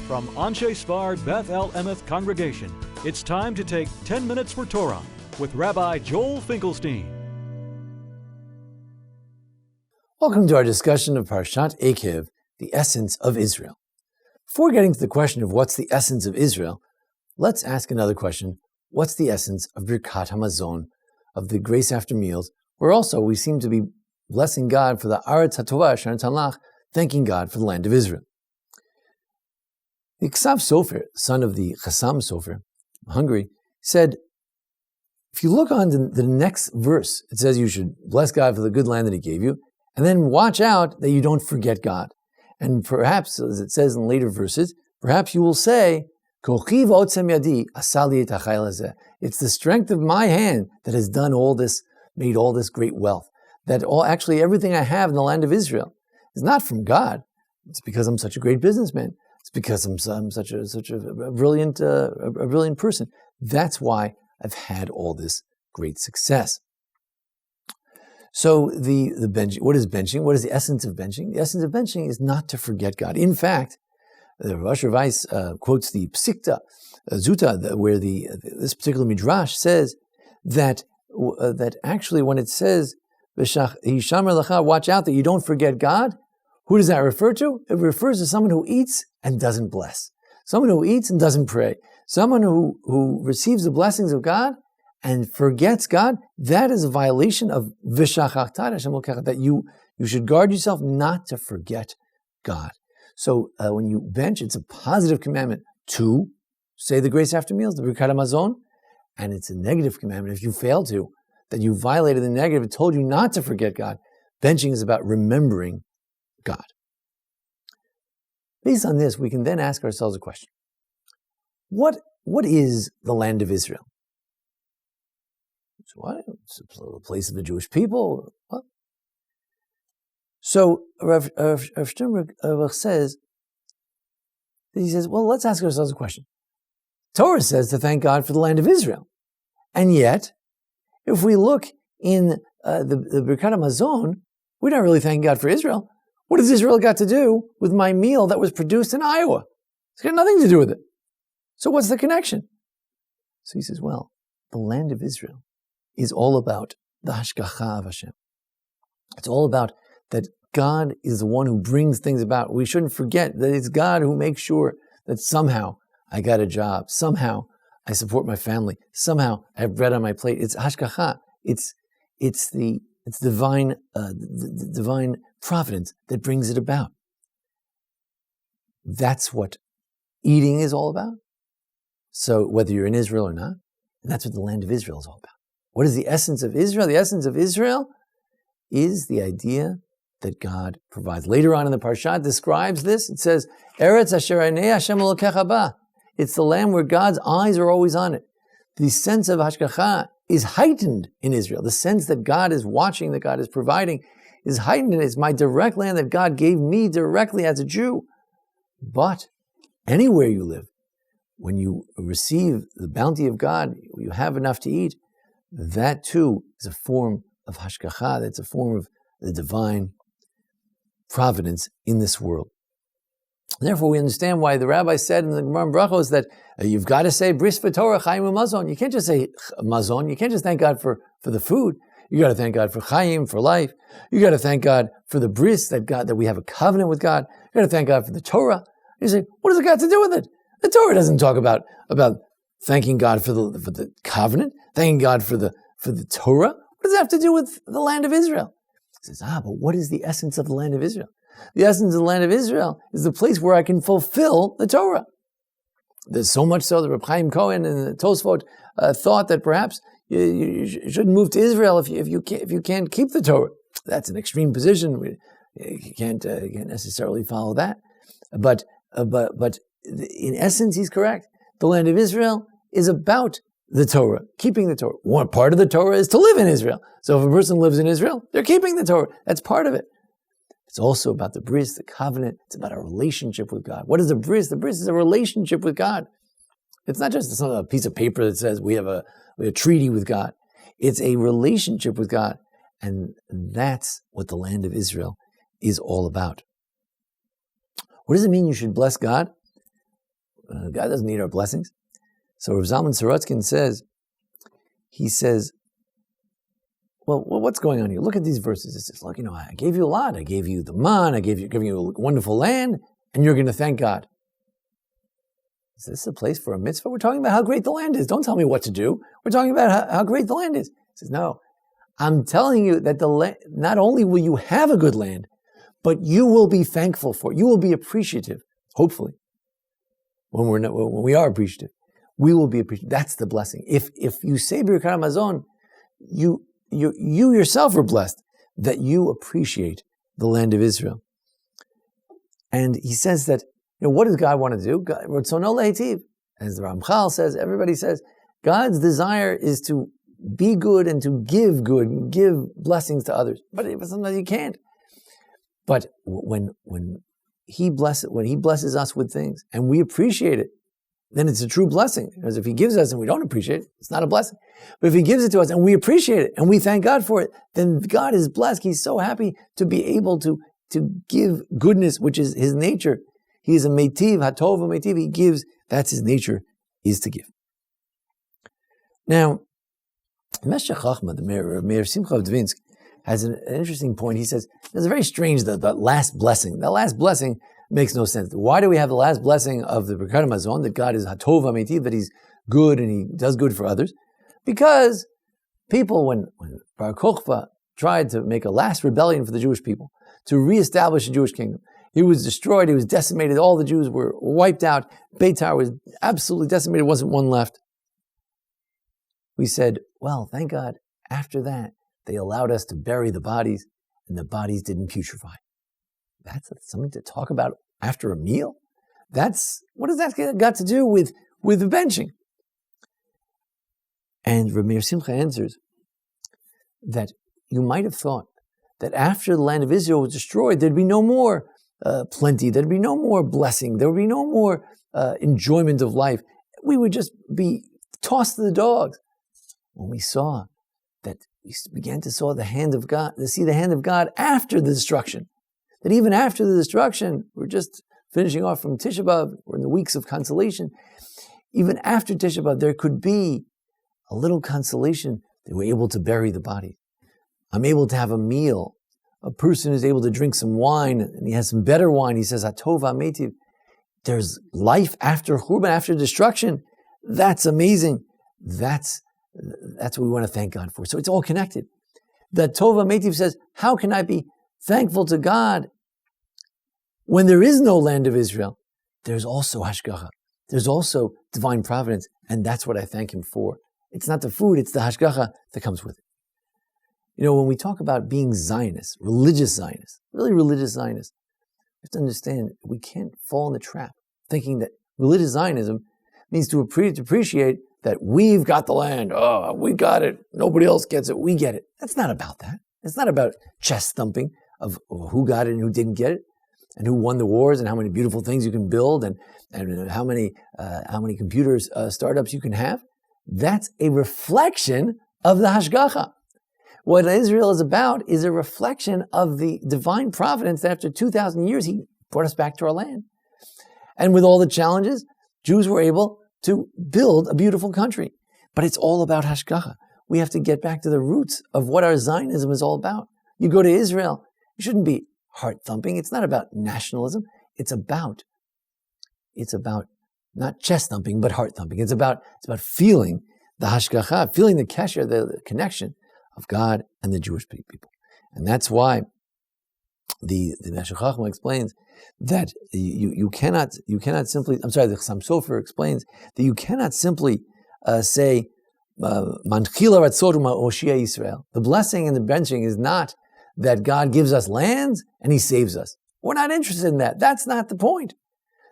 From Anshei Sphard Beth Emeth congregation, it's time to take 10 minutes for Torah with Rabbi Joel Finkelstein. Welcome to our discussion of Parshat Eikev, the essence of Israel. Before getting to the question of what's the essence of Israel, let's ask another question. What's the essence of Birkat HaMazon, of the grace after meals, where also we seem to be blessing God for the Aretz HaTovah Asher Tanlach, thanking God for the land of Israel. The Ksav Sofer, son of the Chassam Sofer, Hungary, said, if you look on the next verse, it says you should bless God for the good land that He gave you, and then watch out that you don't forget God. And perhaps, as it says in later verses, perhaps you will say, Kochi v'otzem yadi asali et hachayil hazeh. It's the strength of my hand that has done all this, made all this great wealth. That actually everything I have in the land of Israel is not from God. It's because I'm such a great businessman. It's because I'm such a brilliant person. That's why I've had all this great success. So the benching, what is benching? What is the essence of benching? The essence of benching is not to forget God. In fact, the Rosh Weiss quotes the Psikta Zuta, where this particular midrash says that actually when it says watch out that you don't forget God, who does that refer to? It refers to someone who eats and doesn't bless. Someone who eats and doesn't pray. Someone who receives the blessings of God and forgets God. That is a violation of that you should guard yourself not to forget God. So when you bench, it's a positive commandment to say the grace after meals, the Birkat HaMazon, and it's a negative commandment if you fail to, that you violated the negative. It told you not to forget God. Benching is about remembering God. Based on this, we can then ask ourselves a question. What is the land of Israel? So what? It's a place of the Jewish people. What? So Rav Sternberg says, well, let's ask ourselves a question. Torah says to thank God for the land of Israel. And yet, if we look in the Birkat HaMazon, we're not really thanking God for Israel. What has Israel got to do with my meal that was produced in Iowa? It's got nothing to do with it. So what's the connection? So he says, well, the land of Israel is all about the hashgacha of Hashem. It's all about that God is the one who brings things about. We shouldn't forget that it's God who makes sure that somehow I got a job, somehow I support my family, somehow I have bread on my plate. It's hashgacha. It's divine, the divine providence that brings it about. That's what eating is all about. So whether you're in Israel or not, and that's what the land of Israel is all about. What is the essence of Israel? The essence of Israel is the idea that God provides. Later on in the Parshat describes this. It says, Eretz asher einei Hashem elokecha ba. It's the land where God's eyes are always on it. The sense of hashgacha is heightened in Israel. The sense that God is watching, that God is providing, is heightened. It's my direct land that God gave me directly as a Jew. But anywhere you live, when you receive the bounty of God, you have enough to eat, that too is a form of hashgacha. That's a form of the divine providence in this world. Therefore, we understand why the Rabbi said in the Gemara Brachos that you've got to say bris v'torah chayim u'mazon. You can't just say mazon. You can't just thank God for the food. You got to thank God for chayim, for life. You got to thank God for the bris, that we have a covenant with God. You got to thank God for the Torah. You say, what does it got to do with it? The Torah doesn't talk about thanking God for the covenant, thanking God for the Torah. What does it have to do with the land of Israel? He says, but what is the essence of the land of Israel? The essence of the land of Israel is the place where I can fulfill the Torah. There's so much so that Reb Chaim Cohen and the Tosfot thought that perhaps you shouldn't move to Israel if you can't keep the Torah. That's an extreme position. You can't necessarily follow that. But in essence, he's correct. The land of Israel is about the Torah, keeping the Torah. One part of the Torah is to live in Israel. So if a person lives in Israel, they're keeping the Torah. That's part of it. It's also about the bris, the covenant. It's about a relationship with God. What is the bris? The bris is a relationship with God. It's not just a piece of paper that says we have a treaty with God. It's a relationship with God. And that's what the land of Israel is all about. What does it mean you should bless God? God doesn't need our blessings. So Rav Zalman Sorotzkin says, well, what's going on here? Look at these verses. It says, look, I gave you a lot. I gave you the man. I gave you a wonderful land, and you're going to thank God. Is this a place for a mitzvah? We're talking about how great the land is. Don't tell me what to do. We're talking about how great the land is. He says, no, I'm telling you that the land, not only will you have a good land, but you will be thankful for it. You will be appreciative, hopefully. When we are appreciative, we will be appreciative. That's the blessing. If you say Birkat Hamazon, you yourself are blessed that you appreciate the land of Israel. And he says that, what does God want to do? As the Ramchal says, everybody says, God's desire is to be good and to give good and give blessings to others. But sometimes you can't. But when he blesses us with things and we appreciate it, then it's a true blessing. Because if he gives us and we don't appreciate it, it's not a blessing. But if he gives it to us and we appreciate it and we thank God for it, then God is blessed. He's so happy to be able to give goodness, which is his nature. He is a meitiv, hatov, a meitiv. He gives. That's his nature, is to give. Now, Meshech Chachma, the Meir Simcha of Dvinsk, has an interesting point. He says, it's very strange, the last blessing. The last blessing makes no sense. Why do we have the last blessing of the Birkat Hamazon, that God is hatov ha'meitiv, that he's good and he does good for others? Because people, when Bar Kokhba tried to make a last rebellion for the Jewish people, to reestablish the Jewish kingdom, he was destroyed, he was decimated, all the Jews were wiped out, Beitar was absolutely decimated, wasn't one left. We said, well, thank God, after that, they allowed us to bury the bodies, and the bodies didn't putrefy. That's something to talk about after a meal? What does that got to do with the benching? And Rabbi Simcha answers that you might have thought that after the land of Israel was destroyed, there'd be no more plenty, there'd be no more blessing, there would be no more enjoyment of life. We would just be tossed to the dogs. When we saw that, we began to see the hand of God after the destruction. That even after the destruction, we're just finishing off from Tisha B'Av, we're in the weeks of consolation. Even after Tisha B'Av, there could be a little consolation that we're able to bury the body. I'm able to have a meal. A person is able to drink some wine, and he has some better wine. He says, Hatov ha'meitiv. There's life after Churban, after destruction. That's amazing. That's what we want to thank God for. So it's all connected. The Tov ha'meitiv says, how can I be thankful to God when there is no land of Israel? There's also hashgacha. There's also divine providence, and that's what I thank him for. It's not the food, it's the hashgacha that comes with it. When we talk about being Zionists, religious Zionists, really religious Zionists, we have to understand we can't fall in the trap thinking that religious Zionism means to appreciate that we've got the land. Oh, we got it. Nobody else gets it. We get it. That's not about that. It's not about chest thumping of who got it and who didn't get it, and who won the wars, and how many beautiful things you can build, and how many computer startups you can have. That's a reflection of the hashgacha. What Israel is about is a reflection of the divine providence that after 2,000 years, he brought us back to our land. And with all the challenges, Jews were able to build a beautiful country. But it's all about hashgacha. We have to get back to the roots of what our Zionism is all about. You go to Israel, it shouldn't be heart thumping. It's not about nationalism. It's about not chest thumping, but heart thumping. It's about feeling the hashgacha, feeling the kesher, the connection of God and the Jewish people. And that's why the Meshech Chachma explains that you cannot simply, the Chassam Sofer explains that you cannot simply say, Manchila Ratzot U'Oshia Yisrael. The blessing and the benching is not that God gives us lands and he saves us. We're not interested in that. That's not the point.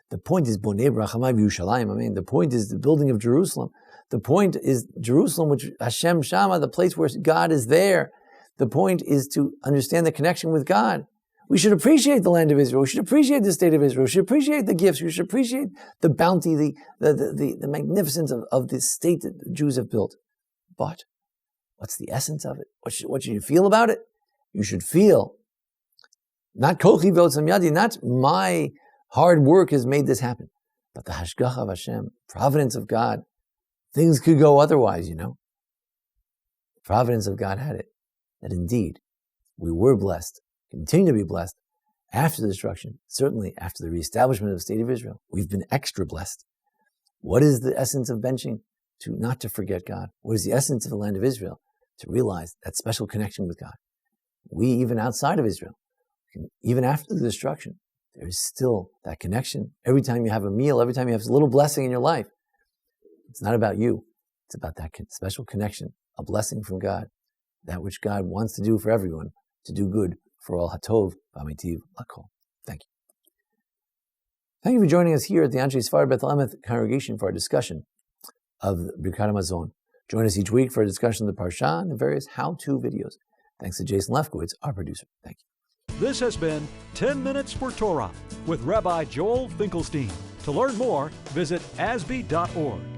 The point is Bonei B'Rachamai V'Yushalayim. The point is the building of Jerusalem. The point is Jerusalem, which Hashem Shama, the place where God is there. The point is to understand the connection with God. We should appreciate the land of Israel. We should appreciate the state of Israel. We should appreciate the gifts. We should appreciate the bounty, the magnificence of the state that the Jews have built. But what's the essence of it? What should you feel about it? You should feel, not kochi v'otzam yadi, not my hard work has made this happen. But the Hashgacha of Hashem, providence of God, things could go otherwise, Providence of God had it, that indeed we were blessed, continue to be blessed after the destruction, certainly after the reestablishment of the state of Israel. We've been extra blessed. What is the essence of benching? Not to forget God. What is the essence of the land of Israel? To realize that special connection with God. We, even outside of Israel, even after the destruction, there is still that connection. Every time you have a meal, every time you have a little blessing in your life, it's not about you. It's about that special connection, a blessing from God, that which God wants to do for everyone, to do good for all. Hatov v'amitiv lakol. Thank you. Thank you for joining us here at the Anshei Sphard Beth Emeth congregation for our discussion of Birkat HaMazon. Join us each week for a discussion of the Parsha and the various how-to videos. Thanks to Jason Lefkowitz, our producer. Thank you. This has been 10 Minutes for Torah with Rabbi Joel Finkelstein. To learn more, visit asb.org.